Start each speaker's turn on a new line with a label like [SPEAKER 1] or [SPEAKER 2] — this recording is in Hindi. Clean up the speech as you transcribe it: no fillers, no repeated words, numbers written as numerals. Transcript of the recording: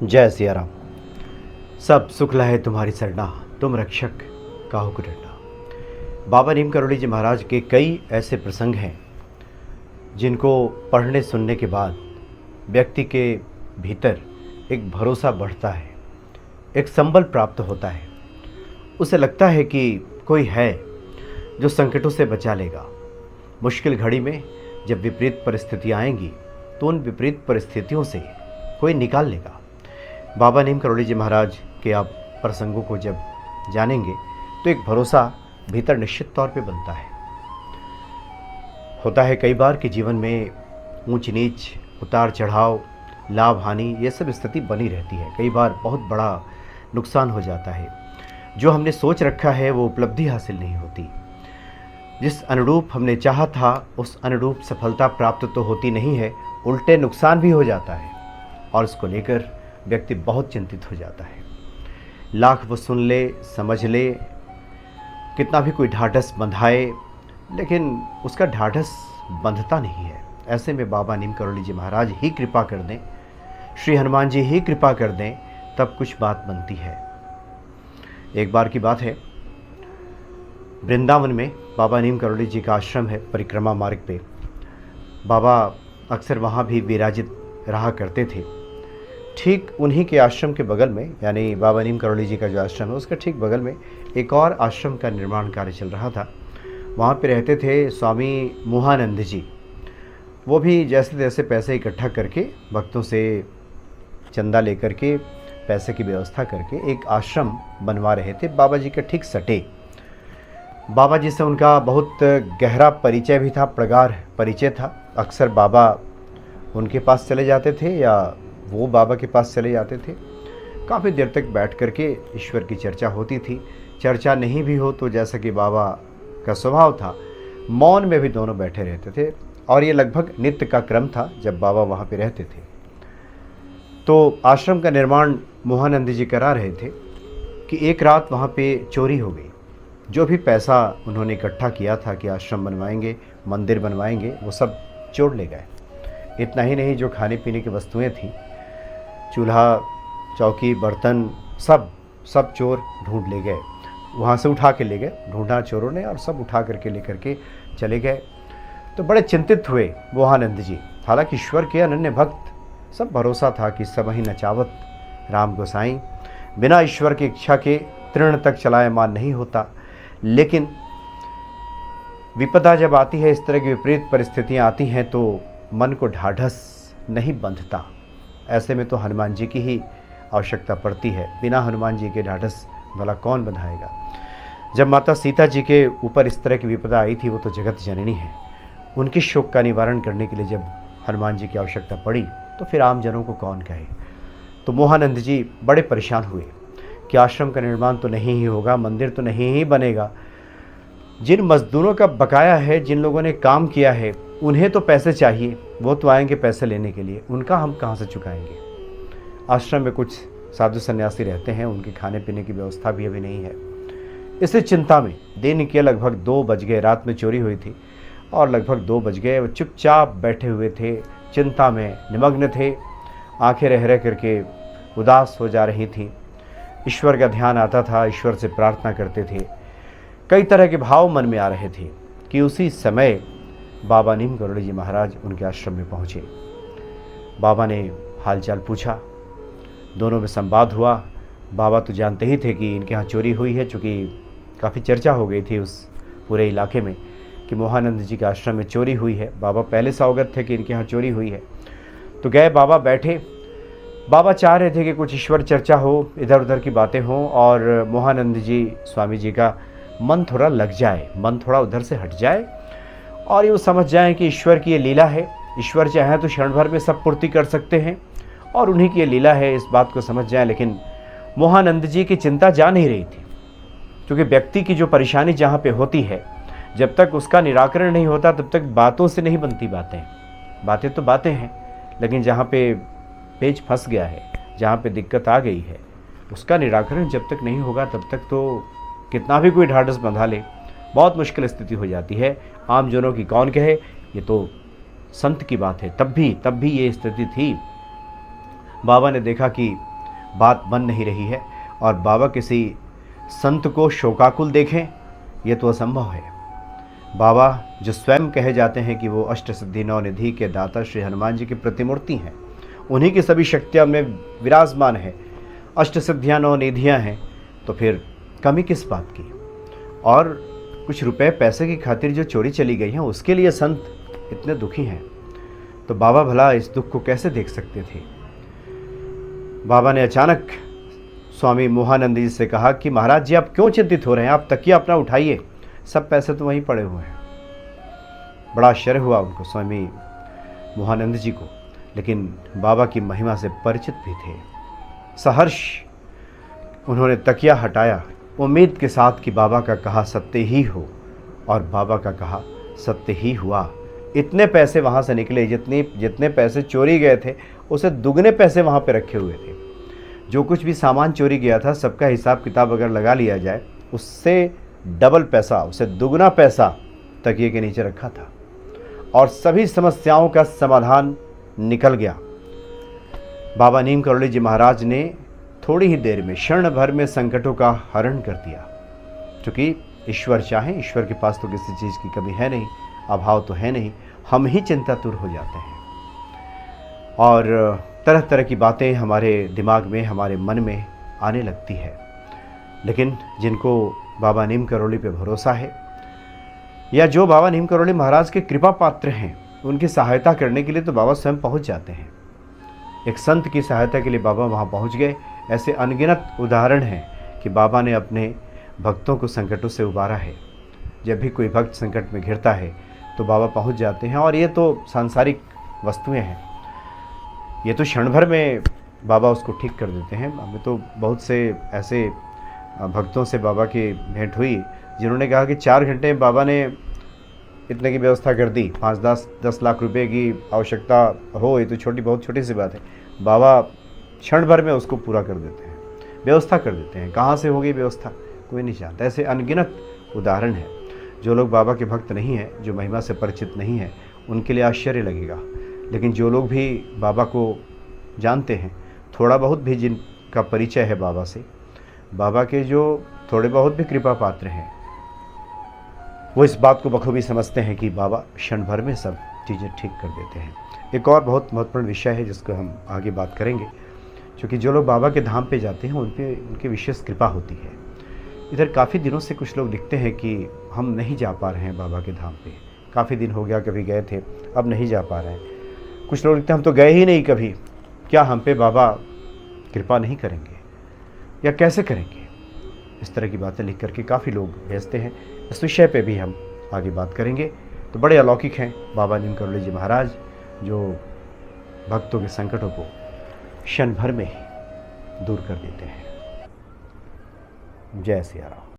[SPEAKER 1] जय सिया राम। सब सुख लहे तुम्हारी सरना, तुम रक्षक काहू को डरना। बाबा नीम करोली जी महाराज के कई ऐसे प्रसंग हैं जिनको पढ़ने सुनने के बाद व्यक्ति के भीतर एक भरोसा बढ़ता है, एक संबल प्राप्त होता है। उसे लगता है कि कोई है जो संकटों से बचा लेगा। मुश्किल घड़ी में जब विपरीत परिस्थितियाँ आएंगी तो उन विपरीत परिस्थितियों से कोई निकाल लेगा। बाबा नीम करोली जी महाराज के आप प्रसंगों को जब जानेंगे तो एक भरोसा भीतर निश्चित तौर पे बनता है। होता है कई बार कि जीवन में ऊंच नीच, उतार चढ़ाव, लाभ हानि, ये सब स्थिति बनी रहती है। कई बार बहुत बड़ा नुकसान हो जाता है। जो हमने सोच रखा है वो उपलब्धि हासिल नहीं होती। जिस अनुरूप हमने चाहा था उस अनुरूप सफलता प्राप्त तो होती नहीं है, उल्टे नुकसान भी हो जाता है और उसको लेकर व्यक्ति बहुत चिंतित हो जाता है। लाख वो सुन ले, समझ ले, कितना भी कोई ढाढ़स बंधाए, लेकिन उसका ढाढ़स बंधता नहीं है। ऐसे में बाबा नीम करोली जी महाराज ही कृपा कर दें, श्री हनुमान जी ही कृपा कर दें, तब कुछ बात बनती है। एक बार की बात है, वृंदावन में बाबा नीम करोली जी का आश्रम है, परिक्रमा मार्ग पे। बाबा अक्सर वहाँ भी विराजित रहा करते थे। ठीक उन्हीं के आश्रम के बगल में, यानी बाबा नीम करोली जी का जो आश्रम है उसके ठीक बगल में एक और आश्रम का निर्माण कार्य चल रहा था। वहाँ पे रहते थे स्वामी मोहानंद जी। वो भी जैसे तैसे पैसे इकट्ठा करके, भक्तों से चंदा लेकर के, पैसे की व्यवस्था करके एक आश्रम बनवा रहे थे बाबा जी के ठीक सटे। बाबा जी से उनका बहुत गहरा परिचय भी था, प्रगाढ़ परिचय था। अक्सर बाबा उनके पास चले जाते थे या वो बाबा के पास चले जाते थे। काफ़ी देर तक बैठ कर के ईश्वर की चर्चा होती थी। चर्चा नहीं भी हो तो जैसा कि बाबा का स्वभाव था, मौन में भी दोनों बैठे रहते थे और ये लगभग नित्य का क्रम था जब बाबा वहाँ पे रहते थे। तो आश्रम का निर्माण मोहानंद जी करा रहे थे कि एक रात वहाँ पे चोरी हो गई। जो भी पैसा उन्होंने इकट्ठा किया था कि आश्रम बनवाएंगे, मंदिर बनवाएंगे, वो सब चोर ले गए। इतना ही नहीं, जो खाने पीने की वस्तुएं थीं, चूल्हा, चौकी, बर्तन, सब चोर ढूंढ ले गए। वहाँ से उठा के ले गए, ढूंढा चोरों ने और सब उठा करके लेकर के चले गए। तो बड़े चिंतित हुए मोहानंद जी। हालांकि ईश्वर के अनन्य भक्त, सब भरोसा था कि सब ही नचावत राम गोसाई, बिना ईश्वर की इच्छा के तृण तक चलायमान नहीं होता। लेकिन विपदा जब आती है, इस तरह की विपरीत परिस्थितियाँ आती हैं तो मन को ढाढ़स नहीं बंधता। ऐसे में तो हनुमान जी की ही आवश्यकता पड़ती है। बिना हनुमान जी के ढाढ़स भला कौन बंधाएगा। जब माता सीता जी के ऊपर इस तरह की विपदा आई थी, वो तो जगत जननी है, उनके शोक का निवारण करने के लिए जब हनुमान जी की आवश्यकता पड़ी तो फिर आम जनों को कौन कहे। तो मोहानंद जी बड़े परेशान हुए कि आश्रम का निर्माण तो नहीं ही होगा, मंदिर तो नहीं ही बनेगा। जिन मजदूरों का बकाया है, जिन लोगों ने काम किया है, उन्हें तो पैसे चाहिए, वो तो आएंगे पैसे लेने के लिए, उनका हम कहाँ से चुकाएंगे। आश्रम में कुछ साधु सन्यासी रहते हैं, उनके खाने पीने की व्यवस्था भी अभी नहीं है। इसी चिंता में दिन के लगभग 2 बज गए। रात में चोरी हुई थी और लगभग 2 बज गए। वो चुपचाप बैठे हुए थे, चिंता में निमग्न थे, आंखें रह रह करके उदास हो जा रही थीं। ईश्वर का ध्यान आता था, ईश्वर से प्रार्थना करते थे। कई तरह के भाव मन में आ रहे थे कि उसी समय बाबा नीम करोली जी महाराज उनके आश्रम में पहुँचे। बाबा ने हालचाल पूछा, दोनों में संवाद हुआ। बाबा तो जानते ही थे कि इनके यहाँ चोरी हुई है, चूँकि काफ़ी चर्चा हो गई थी उस पूरे इलाके में कि मोहानंद जी के आश्रम में चोरी हुई है। बाबा पहले से अवगत थे कि इनके यहाँ चोरी हुई है। तो गए, बाबा बैठे। बाबा चाह रहे थे कि कुछ ईश्वर चर्चा हो, इधर उधर की बातें हों और मोहानंद जी स्वामी जी का मन थोड़ा लग जाए, मन थोड़ा उधर से हट जाए और ये समझ जाएं कि ईश्वर की ये लीला है। ईश्वर चाहे तो क्षण भर में सब पूर्ति कर सकते हैं और उन्हीं की ये लीला है, इस बात को समझ जाएं। लेकिन मोहानंद जी की चिंता जा नहीं रही थी, क्योंकि व्यक्ति की जो परेशानी जहाँ पे होती है, जब तक उसका निराकरण नहीं होता तब तक बातों से नहीं बनती बातें। बातें तो बातें हैं, लेकिन जहाँ पे पेच फंस गया है, जहाँ पे दिक्कत आ गई है, उसका निराकरण जब तक नहीं होगा तब तक तो कितना भी कोई ढाढ़स बंधा ले, बहुत मुश्किल स्थिति हो जाती है। आम जनों की कौन कहे, ये तो संत की बात है। तब भी ये स्थिति थी। बाबा ने देखा कि बात बन नहीं रही है और बाबा किसी संत को शोकाकुल देखें, ये तो असंभव है। बाबा जो स्वयं कहे जाते हैं कि वो अष्ट सिद्धि नौ निधि के दाता श्री हनुमान जी की प्रतिमूर्ति हैं, उन्हीं की सभी शक्तियाँ में विराजमान है। अष्ट सिद्धियाँ नौ निधियाँ हैं, तो फिर कमी किस बात की। और कुछ रुपए पैसे की खातिर जो चोरी चली गई हैं, उसके लिए संत इतने दुखी हैं, तो बाबा भला इस दुख को कैसे देख सकते थे। बाबा ने अचानक स्वामी मोहानंद जी से कहा कि महाराज जी, आप क्यों चिंतित हो रहे हैं, आप तकिया अपना उठाइए, सब पैसे तो वहीं पड़े हुए हैं। बड़ा आश्चर्य हुआ उनको, स्वामी मोहानंद जी को, लेकिन बाबा की महिमा से परिचित भी थे। सहर्ष उन्होंने तकिया हटाया, उम्मीद के साथ कि बाबा का कहा सत्य ही हो, और बाबा का कहा सत्य ही हुआ। इतने पैसे वहाँ से निकले, जितने पैसे चोरी गए थे उसे दुगने पैसे वहाँ पे रखे हुए थे। जो कुछ भी सामान चोरी गया था, सबका हिसाब किताब अगर लगा लिया जाए, उससे डबल पैसा, उससे दुगना पैसा तकिए के नीचे रखा था, और सभी समस्याओं का समाधान निकल गया। बाबा नीम करोली जी महाराज ने थोड़ी ही देर में, क्षण भर में संकटों का हरण कर दिया। क्योंकि ईश्वर चाहे, ईश्वर के पास तो किसी चीज़ की कमी है नहीं, अभाव तो है नहीं, हम ही चिंतातुर हो जाते हैं और तरह तरह की बातें हमारे दिमाग में, हमारे मन में आने लगती है। लेकिन जिनको बाबा नीम करोली पे भरोसा है, या जो बाबा नीम करोली महाराज के कृपा पात्र हैं, उनकी सहायता करने के लिए तो बाबा स्वयं पहुंच जाते हैं। एक संत की सहायता के लिए बाबा वहां पहुंच गए। ऐसे अनगिनत उदाहरण हैं कि बाबा ने अपने भक्तों को संकटों से उबारा है। जब भी कोई भक्त संकट में घिरता है तो बाबा पहुंच जाते हैं। और ये तो सांसारिक वस्तुएं हैं, ये तो क्षण भर में बाबा उसको ठीक कर देते हैं। हमें तो बहुत से ऐसे भक्तों से बाबा की भेंट हुई जिन्होंने कहा कि 4 घंटे में बाबा ने इतने की व्यवस्था कर दी। 5-10 लाख रुपए की आवश्यकता हो, ये तो बहुत छोटी सी बात है, बाबा क्षण भर में उसको पूरा कर देते हैं, व्यवस्था कर देते हैं। कहाँ से होगी व्यवस्था, कोई नहीं जानता। ऐसे अनगिनत उदाहरण हैं। जो लोग बाबा के भक्त नहीं हैं, जो महिमा से परिचित नहीं हैं, उनके लिए आश्चर्य लगेगा। लेकिन जो लोग भी बाबा को जानते हैं, थोड़ा बहुत भी जिनका परिचय है बाबा से, बाबा के जो थोड़े बहुत भी कृपा पात्र हैं, वो इस बात को बखूबी समझते हैं कि बाबा क्षण भर में सब चीज़ें ठीक कर देते हैं। एक और बहुत महत्वपूर्ण विषय है जिसको हम आगे बात करेंगे, क्योंकि जो लोग बाबा के धाम पे जाते हैं उनकी विशेष कृपा होती है। इधर काफ़ी दिनों से कुछ लोग लिखते हैं कि हम नहीं जा पा रहे हैं बाबा के धाम पे, काफ़ी दिन हो गया, कभी गए थे, अब नहीं जा पा रहे हैं। कुछ लोग लिखते हैं हम तो गए ही नहीं कभी, क्या हम पे बाबा कृपा नहीं करेंगे या कैसे करेंगे। इस तरह की बातें लिख करके काफ़ी लोग भेजते हैं। इस विषय पे भी हम आगे बात करेंगे। तो बड़े अलौकिक हैं बाबा नीम करोली जी महाराज, जो भक्तों के संकटों को क्षण भर में ही दूर कर देते हैं। जय सिया राम।